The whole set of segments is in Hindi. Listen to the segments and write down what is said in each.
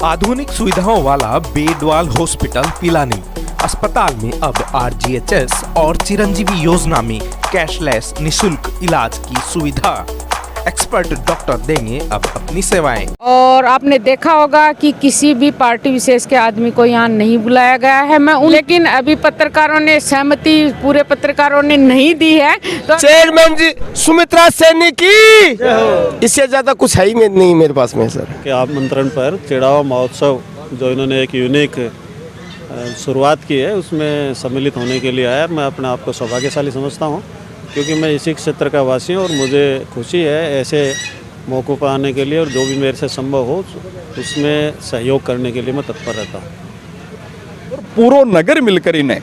आधुनिक सुविधाओं वाला बेडवाल हॉस्पिटल पिलानी। अस्पताल में अब RGHS और चिरंजीवी योजना में कैशलेस निशुल्क इलाज की सुविधा। एक्सपर्ट डॉक्टर देंगे अब अपनी सेवाएं। और आपने देखा होगा कि किसी भी पार्टी विशेष के आदमी को यहाँ नहीं बुलाया गया है। लेकिन अभी पत्रकारों ने सहमति पूरे पत्रकारों ने नहीं दी है तो चेयरमैन जी सुमित्रा सैनी की इससे ज्यादा कुछ है ही नहीं मेरे पास में सर के आमंत्रण पर चिड़ावा महोत्सव जो इन्होंने एक यूनिक शुरुआत की है उसमें सम्मिलित होने के लिए आया। मैं अपने आप को सौभाग्यशाली समझता हूँ क्योंकि मैं इसी क्षेत्र का वासी हूँ और मुझे खुशी है ऐसे मौक़ों पर आने के लिए और जो भी मेरे से संभव हो उसमें सहयोग करने के लिए मैं तत्पर रहता हूँ। पूरो नगर मिलकर इन्हें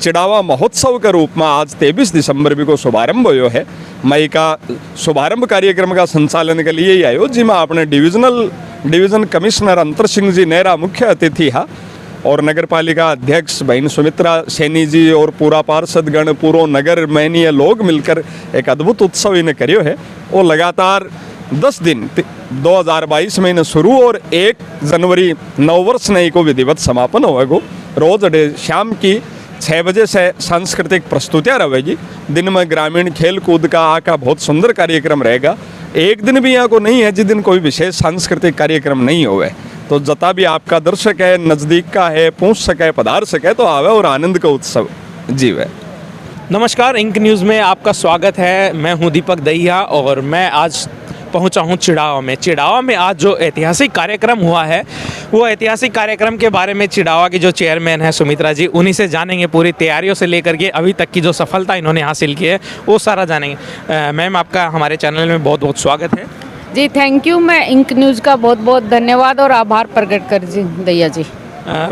चिड़ावा महोत्सव के रूप में आज 23 दिसंबर को शुभारंभ हो है। मई का शुभारंभ कार्यक्रम का संचालन के लिए ही आयो जिसमें अपने डिवीजन कमिश्नर अंतर सिंह जी नेहरा मुख्य अतिथि हा और नगर पालिका अध्यक्ष बहन सुमित्रा सैनी जी और पूरा पार्षदगण पूरो नगर मैनीय लोग मिलकर एक अद्भुत उत्सव इन्हें करियो है। वो लगातार 10 दिन 2022 में इन्हें शुरू और 1 जनवरी नववर्ष नई को विधिवत समापन होगा। रोज शाम की 6 बजे से सांस्कृतिक प्रस्तुतियाँ रहेगी। दिन में ग्रामीण खेल कूद का आका बहुत सुंदर कार्यक्रम रहेगा। एक दिन भी यहाँ को नहीं है जिस दिन कोई विशेष सांस्कृतिक कार्यक्रम नहीं होवे। तो जता भी आपका दर्शक है नज़दीक का है पूछ सके पधार सके तो आवे और आनंद का उत्सव जीवे। नमस्कार, इंक न्यूज़ में आपका स्वागत है। मैं हूं दीपक दहिया और मैं आज पहुंचा हूं चिड़ावा में। चिड़ावा में आज जो ऐतिहासिक कार्यक्रम हुआ है वो ऐतिहासिक कार्यक्रम के बारे में चिड़ावा की जो चेयरमैन है सुमित्रा जी उन्हीं से जानेंगे। पूरी तैयारियों से लेकर के अभी तक की जो सफलता इन्होंने हासिल की है वो सारा जानेंगे। मैम आपका हमारे चैनल में बहुत बहुत स्वागत है। जी थैंक यू। मैं इंक न्यूज़ का बहुत बहुत धन्यवाद और आभार प्रकट कर जी दैया जी।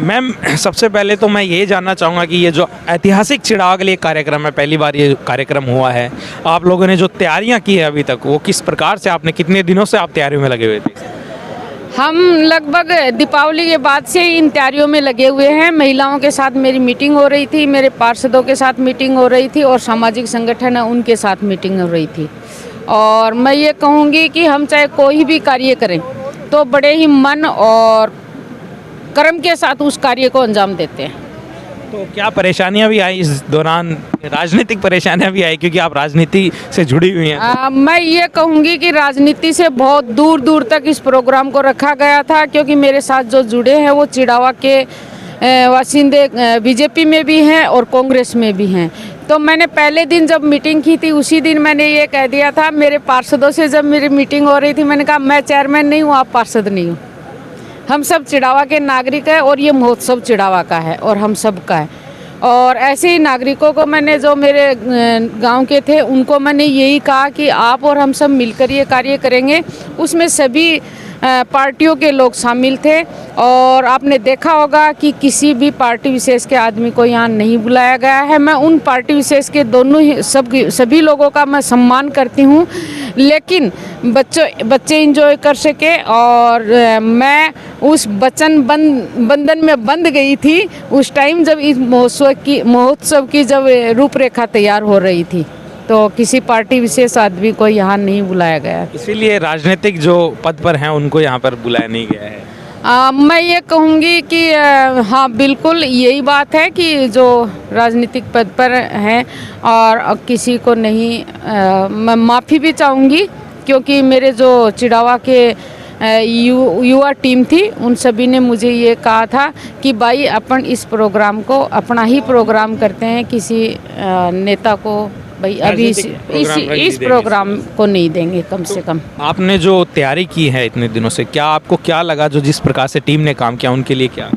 मैम सबसे पहले तो मैं ये जानना चाहूँगा कि ये जो ऐतिहासिक चिड़ावा के लिए कार्यक्रम है पहली बार ये कार्यक्रम हुआ है, आप लोगों ने जो तैयारियाँ की है अभी तक वो किस प्रकार से आपने कितने दिनों से आप तैयारियों में लगे हुए थे? हम लगभग दीपावली के बाद से इन तैयारियों में लगे हुए हैं। महिलाओं के साथ मेरी मीटिंग हो रही थी, मेरे पार्षदों के साथ मीटिंग हो रही थी और सामाजिक संगठन है उनके साथ मीटिंग हो रही थी। और मैं ये कहूँगी कि हम चाहे कोई भी कार्य करें तो बड़े ही मन और कर्म के साथ उस कार्य को अंजाम देते हैं। तो क्या परेशानियां भी आई इस दौरान? राजनीतिक परेशानियां भी आई क्योंकि आप राजनीति से जुड़ी हुई हैं। मैं ये कहूँगी कि राजनीति से बहुत दूर दूर तक इस प्रोग्राम को रखा गया था क्योंकि मेरे साथ जो जुड़े हैं वो चिड़ावा के वासिंदे बीजेपी में भी हैं और कांग्रेस में भी हैं। तो मैंने पहले दिन जब मीटिंग की थी उसी दिन मैंने ये कह दिया था मेरे पार्षदों से, जब मेरी मीटिंग हो रही थी मैंने कहा मैं चेयरमैन नहीं हूँ, आप पार्षद नहीं हो, हम सब चिड़ावा के नागरिक हैं और ये महोत्सव चिड़ावा का है और हम सब का है। और ऐसे ही नागरिकों को मैंने जो मेरे गांव के थे उनको मैंने यही कहा कि आप और हम सब मिलकर ये कार्य करेंगे। उसमें सभी पार्टियों के लोग शामिल थे और आपने देखा होगा कि किसी भी पार्टी विशेष के आदमी को यहाँ नहीं बुलाया गया है। मैं उन पार्टी विशेष के दोनों ही सभी लोगों का मैं सम्मान करती हूँ, लेकिन बच्चे एंजॉय कर सके और मैं उस बंधन में बंध गई थी उस टाइम जब इस महोत्सव की जब रूपरेखा तैयार हो रही थी। तो किसी पार्टी विशेष आदमी को यहाँ नहीं बुलाया गया, इसीलिए राजनीतिक जो पद पर हैं उनको यहाँ पर बुलाया नहीं गया है। मैं ये कहूँगी कि हाँ बिल्कुल यही बात है कि जो राजनीतिक पद पर हैं और किसी को नहीं, मैं माफ़ी भी चाहूँगी क्योंकि मेरे जो चिड़ावा के युवा टीम थी उन सभी ने मुझे ये कहा था कि भाई अपन इस प्रोग्राम को अपना ही प्रोग्राम करते हैं, किसी नेता को भाई अभी इस प्रोग्राम को नहीं देंगे कम से कम। आपने जो तैयारी की है इतने दिनों से आपको क्या लगा जो जिस प्रकार से टीम ने काम किया उनके लिए क्या?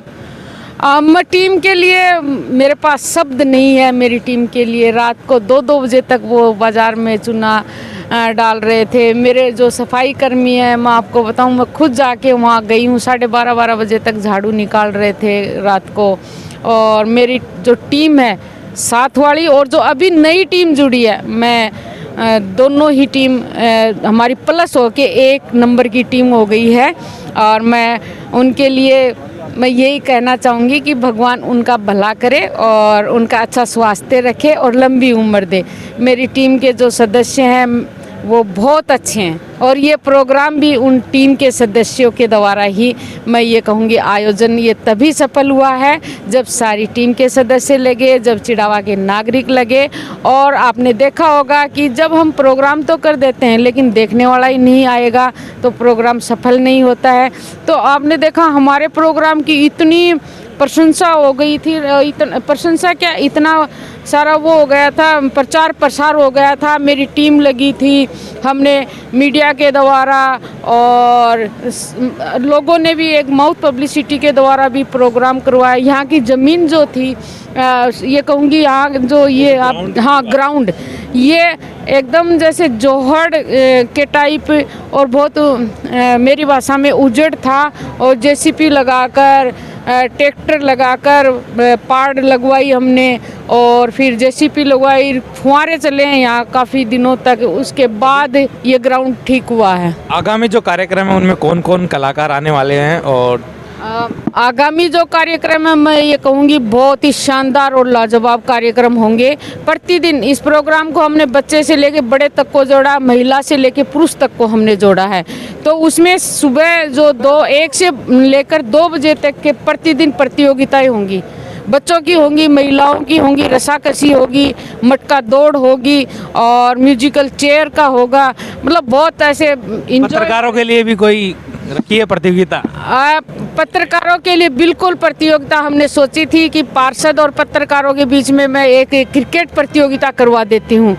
मैं टीम के लिए मेरे पास शब्द नहीं है। मेरी टीम के लिए रात को 2-2 बजे तक वो बाज़ार में चूना डाल रहे थे। मेरे जो सफाई कर्मी हैं मैं आपको बताऊं मैं खुद जाके वहाँ गई हूँ, 12:30 बजे तक झाड़ू निकाल रहे थे रात को। और मेरी जो टीम है साथ वाली और जो अभी नई टीम जुड़ी है, मैं दोनों ही टीम हमारी प्लस हो के 1 नंबर की टीम हो गई है। और मैं उनके लिए मैं यही कहना चाहूँगी कि भगवान उनका भला करे और उनका अच्छा स्वास्थ्य रखे और लंबी उम्र दे। मेरी टीम के जो सदस्य हैं वो बहुत अच्छे हैं। और ये प्रोग्राम भी उन टीम के सदस्यों के द्वारा ही, मैं ये कहूँगी, आयोजन ये तभी सफल हुआ है जब सारी टीम के सदस्य लगे, जब चिड़ावा के नागरिक लगे। और आपने देखा होगा कि जब हम प्रोग्राम तो कर देते हैं लेकिन देखने वाला ही नहीं आएगा तो प्रोग्राम सफल नहीं होता है। तो आपने देखा हमारे प्रोग्राम की इतनी प्रशंसा हो गई थी, प्रशंसा क्या, इतना सारा वो हो गया था, प्रचार प्रसार हो गया था, मेरी टीम लगी थी, हमने मीडिया के द्वारा और लोगों ने भी एक माउथ पब्लिसिटी के द्वारा भी प्रोग्राम करवाया। यहाँ की ज़मीन जो थी, ये कहूँगी यहाँ जो ये आप, हाँ, ग्राउंड, ये एकदम जैसे जोहड़ के टाइप और बहुत मेरी भाषा में उजड़ था। और जेसीपी लगाकर, ट्रैक्टर लगाकर पाड़ लगवाई हमने और फिर जेसीपी लगवाई, फुहारे चले हैं यहाँ काफ़ी दिनों तक। उसके बाद ये ग्राउंड ठीक हुआ है। आगामी जो कार्यक्रम है उनमें कौन कौन कलाकार आने वाले हैं? और आगामी जो कार्यक्रम है, मैं ये कहूँगी बहुत ही शानदार और लाजवाब कार्यक्रम होंगे। प्रतिदिन इस प्रोग्राम को हमने बच्चे से लेके बड़े तक को जोड़ा, महिला से लेके पुरुष तक को हमने जोड़ा है। तो उसमें सुबह जो 1 से लेकर 2 बजे तक के प्रतिदिन प्रतियोगिताएं होंगी, बच्चों की होंगी, महिलाओं की होंगी, रस्साकशी होगी, मटका दौड़ होगी और म्यूजिकल चेयर का होगा। मतलब बहुत ऐसे पत्रकारों के लिए भी कोई रखी है प्रतियोगिता? पत्रकारों के लिए बिल्कुल प्रतियोगिता हमने सोची थी कि पार्षद और पत्रकारों के बीच में मैं एक क्रिकेट प्रतियोगिता करवा देती हूँ,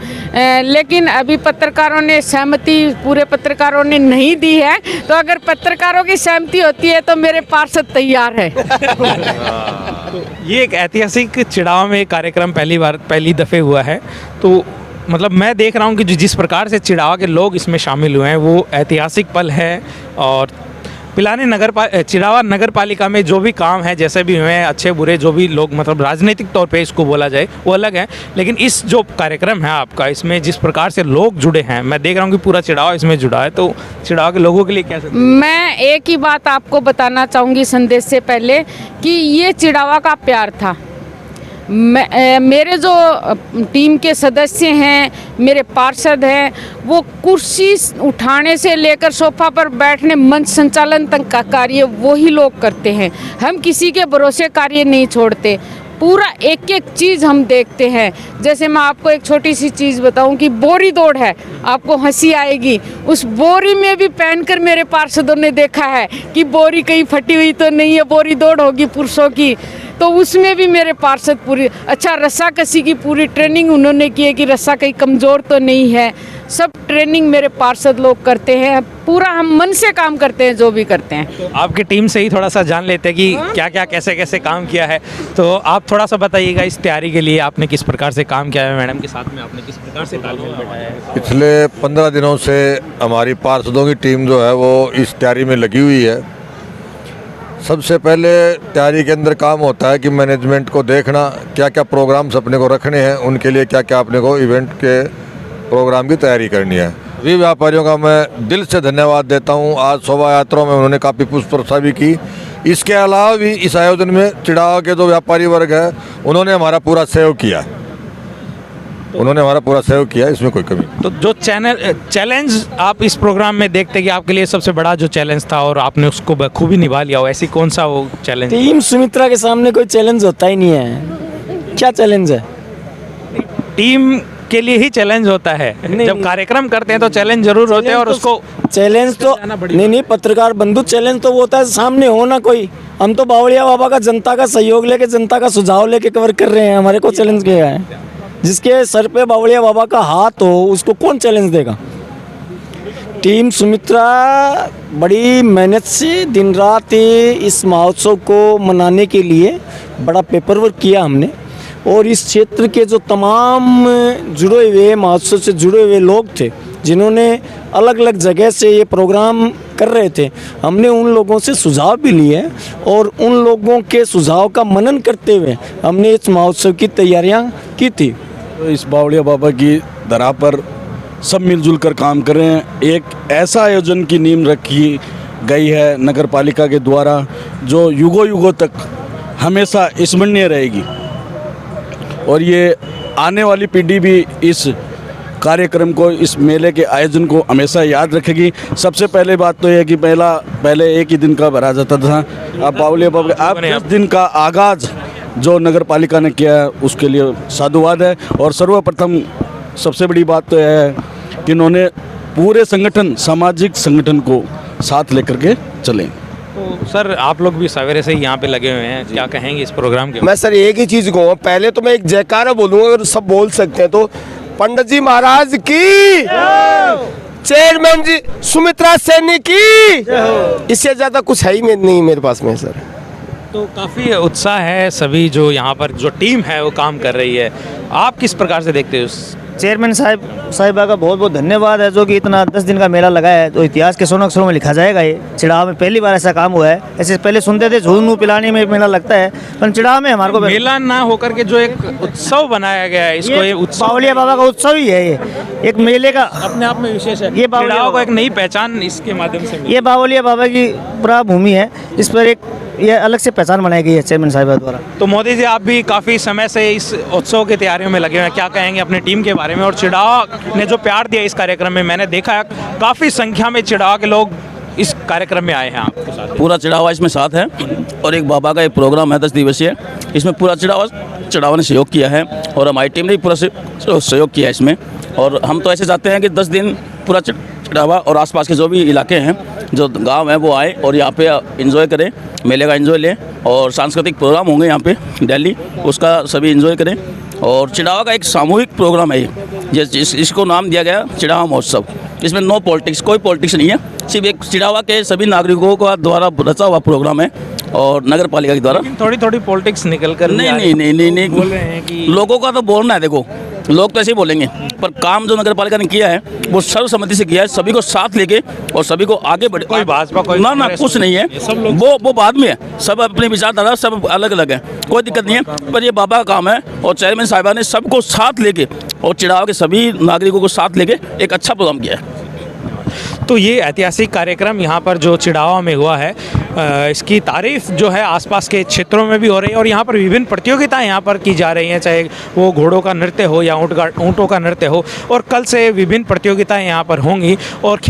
लेकिन अभी पत्रकारों ने सहमति, पूरे पत्रकारों ने नहीं दी है। तो अगर पत्रकारों की सहमति होती है तो मेरे पार्षद तैयार है। ये एक ऐतिहासिक चिड़ावा में कार्यक्रम पहली दफ़े हुआ है। तो मतलब मैं देख रहा हूँ कि जिस प्रकार से चिड़ावा के लोग इसमें शामिल हुए हैं वो ऐतिहासिक पल है। और पिलानी चिड़ावा नगर पालिका में जो भी काम है, जैसे भी हुए हैं, अच्छे बुरे जो भी लोग, मतलब राजनीतिक तौर पे इसको बोला जाए वो अलग है, लेकिन इस जो कार्यक्रम है आपका, इसमें जिस प्रकार से लोग जुड़े हैं, मैं देख रहा हूँ कि पूरा चिड़ावा इसमें जुड़ा है। तो चिड़ावा के लोगों के लिए क्या संदेश? मैं एक ही बात आपको बताना चाहूँगी संदेश से पहले कि ये चिड़ावा का प्यार था। मेरे जो टीम के सदस्य हैं, मेरे पार्षद हैं, वो कुर्सी उठाने से लेकर सोफा पर बैठने, मंच संचालन तक का कार्य वही लोग करते हैं। हम किसी के भरोसे कार्य नहीं छोड़ते, पूरा एक एक चीज़ हम देखते हैं। जैसे मैं आपको एक छोटी सी चीज़ बताऊं कि बोरी दौड़ है, आपको हंसी आएगी, उस बोरी में भी पहनकर मेरे पार्षदों ने देखा है कि बोरी कहीं फटी हुई तो नहीं है, बोरी दौड़ होगी पुरुषों की, तो उसमें भी मेरे पार्षद पूरी, अच्छा, रस्साकशी की पूरी ट्रेनिंग उन्होंने की है कि रस्सा कहीं कमज़ोर तो नहीं है। सब ट्रेनिंग मेरे पार्षद लोग करते हैं, पूरा हम मन से काम करते हैं जो भी करते हैं। तो आपकी टीम से ही थोड़ा सा जान लेते हैं कि क्या क्या कैसे कैसे काम किया है। तो आप थोड़ा सा बताइएगा इस तैयारी के लिए आपने किस प्रकार से काम किया है, मैडम के साथ में आपने किस प्रकार से तालमेल बैठाया है? पिछले 15 दिनों से हमारी पार्षदों की टीम जो है वो इस तैयारी में लगी हुई है। सबसे पहले तैयारी के अंदर काम होता है कि मैनेजमेंट को देखना, क्या क्या प्रोग्राम्स अपने को रखने हैं, उनके लिए क्या क्या अपने को इवेंट के प्रोग्राम की तैयारी करनी है। सभी व्यापारियों का मैं दिल से धन्यवाद देता हूं। आज शोभा यात्राओं में उन्होंने काफ़ी पुष्प वर्षा भी की। इसके अलावा भी इस आयोजन में चिड़ावा के जो व्यापारी वर्ग है उन्होंने हमारा पूरा सहयोग किया, इसमें कोई कमी नहीं। तो जो चैलेंज आप इस प्रोग्राम में देखते कि आपके लिए सबसे बड़ा जो चैलेंज था और आपने उसको बखूबी निभा लिया हो, ऐसी कौन सा वो चैलेंज? टीम सुमित्रा के सामने कोई चैलेंज होता ही नहीं है। क्या चैलेंज है? टीम के लिए ही चैलेंज होता है। जब कार्यक्रम करते हैं तो चैलेंज जरूर होते हैं और उसको चैलेंज तो नहीं, पत्रकार बंधु, चैलेंज तो वो होता है सामने हो ना कोई। हम तो बावड़िया बाबा का जनता का सहयोग लेके, जनता का सुझाव लेके कवर कर रहे हैं। हमारे को चैलेंज किया है? जिसके सर पे बावड़िया बाबा का हाथ हो उसको कौन चैलेंज देगा? टीम सुमित्रा बड़ी मेहनत से दिन रात इस महोत्सव को मनाने के लिए बड़ा पेपर वर्क किया हमने। और इस क्षेत्र के जो तमाम जुड़े हुए महोत्सव से जुड़े हुए लोग थे, जिन्होंने अलग अलग जगह से ये प्रोग्राम कर रहे थे, हमने उन लोगों से सुझाव भी लिए और उन लोगों के सुझाव का मनन करते हुए हमने इस महोत्सव की तैयारियां की थी। इस बावड़िया बाबा की धरा पर सब मिलजुल कर काम कर रहे हैं। एक ऐसा आयोजन की नींव रखी गई है नगर पालिका के द्वारा जो युगों युगों तक हमेशा स्मरणीय रहेगी और ये आने वाली पीढ़ी भी इस कार्यक्रम को, इस मेले के आयोजन को हमेशा याद रखेगी। सबसे पहले बात तो यह है कि पहले एक ही दिन का भरा जाता था, अब बावलिया बाबा अब 10 दिन का आगाज़ जो नगर पालिका ने किया है उसके लिए साधुवाद है। और सर्वप्रथम सबसे बड़ी बात तो यह है कि इन्होंने पूरे संगठन, सामाजिक संगठन को साथ लेकर के चले। तो सर आप लोग भी सवेरे से ही यहाँ पे लगे हुए हैं, क्या कहेंगे इस प्रोग्राम के? मैं सर एक ही चीज कहूँगा, पहले तो मैं एक जयकारा बोलूंगा, अगर सब बोल सकते हैं तो पंडित जी महाराज की, चेयरमैन जी सुमित्रा सैनी की, इससे ज्यादा कुछ है ही नहीं मेरे पास में सर। तो काफ़ी उत्साह है, सभी जो यहाँ पर जो टीम है वो काम कर रही है, आप किस प्रकार से देखते हो? चेयरमैन साहिबा का बहुत बहुत धन्यवाद है, जो कि इतना 10 दिन का मेला लगा है, तो इतिहास के सोने अक्षरों में लिखा जाएगा। ये चिड़ाव में पहली बार ऐसा काम हुआ है। ऐसे पहले सुनते थे झूलू पिलाने में मेला लगता है, पर चिड़ाव में हमारे को मेला ना होकर के जो एक उत्सव बनाया गया है, इसको ये उत्सव बावलिया बाबा का उत्सव ही है। ये एक मेले का अपने आप में विशेष है। ये बावलिया चिड़ाव को एक नई पहचान इसके माध्यम से मिली। ये बावलिया बाबा की प्रभूमि है, इस पर एक ये अलग से पहचान बनाई गई है चेयरमैन साहिबा द्वारा। तो मोदी जी आप भी काफ़ी समय से इस उत्सव की तैयारियों में लगे हुए हैं, क्या कहेंगे अपनी टीम के बारे में? और चिड़ावा ने जो प्यार दिया इस कार्यक्रम में, मैंने देखा है काफ़ी संख्या में चिड़ावा के लोग इस कार्यक्रम में आए हैं आपके साथ। पूरा चिड़ावा इसमें साथ है और एक बाबा का एक प्रोग्राम है 10 दिवसीय, इसमें पूरा चिड़ावा ने सहयोग किया है और हमारी टीम ने भी पूरा सहयोग किया है इसमें। और हम तो ऐसे चाहते हैं कि 10 दिन पूरा चिड़ावा और आसपास के जो भी इलाके हैं, जो गांव हैं, वो आए और यहाँ पे एंजॉय करें, मेले का एंजॉय लें। और सांस्कृतिक प्रोग्राम होंगे यहाँ पे डेली, उसका सभी एंजॉय करें। और चिड़ावा का एक सामूहिक प्रोग्राम है ये, इसको नाम दिया गया चिड़ावा महोत्सव। इसमें नो पॉलिटिक्स, कोई पॉलिटिक्स नहीं है, सिर्फ एक चिड़ावा के सभी नागरिकों का द्वारा रचा हुआ प्रोग्राम है और नगर पालिका के द्वारा। थोड़ी थोड़ी पॉलिटिक्स निकल कर नहीं बोल रहे हैं कि लोगों का तो बोलना है, देखो लोग तो ऐसे ही बोलेंगे, पर काम जो नगर पालिका ने किया है वो सर्वसम्मति से किया है, सभी को साथ लेके और सभी को आगे बढ़े। कोई भाजपा कोई ना कुछ नहीं है, वो बाद में है, सब अपनी विचारधारा सब अलग अलग है, कोई दिक्कत नहीं है, पर ये बाबा का काम है। और चेयरमैन साहिबा ने सबको साथ लेके और चिड़ावा के सभी नागरिकों को साथ लेके एक अच्छा प्रोग्राम किया है। तो ये ऐतिहासिक कार्यक्रम यहाँ पर जो चिड़ावा में हुआ है, इसकी तारीफ जो है आसपास के क्षेत्रों में भी हो रही है और यहाँ पर विभिन्न प्रतियोगिताएं यहाँ पर की जा रही हैं, चाहे वो घोड़ों का नृत्य हो या ऊँटों का नृत्य हो। और कल से विभिन्न प्रतियोगिताएं यहाँ पर होंगी। और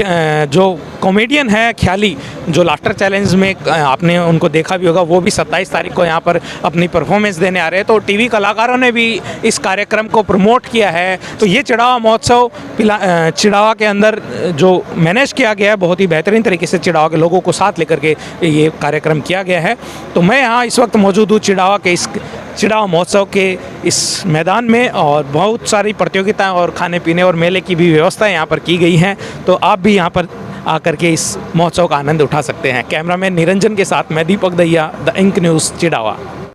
जो कॉमेडियन है ख्याली, जो लाफ्टर चैलेंज में आपने उनको देखा भी होगा, वो भी 27 तारीख को यहाँ पर अपनी परफॉर्मेंस देने आ रहे हैं। तो टीवी कलाकारों ने भी इस कार्यक्रम को प्रमोट किया है। तो ये चिड़ावा महोत्सव चिड़ावा के अंदर जो मैनेज किया गया है, बहुत ही बेहतरीन तरीके से चिड़ावा के लोगों को साथ लेकर के ये कार्यक्रम किया गया है। तो मैं यहाँ इस वक्त मौजूद हूँ चिड़ावा के इस चिड़ावा महोत्सव के इस मैदान में, और बहुत सारी प्रतियोगिताएं और खाने पीने और मेले की भी व्यवस्थाएं यहाँ पर की गई हैं। तो आप भी यहाँ पर आकर के इस महोत्सव का आनंद उठा सकते हैं। कैमरामैन निरंजन के साथ मैं Deepak Dahiya, the ink news Chirawa.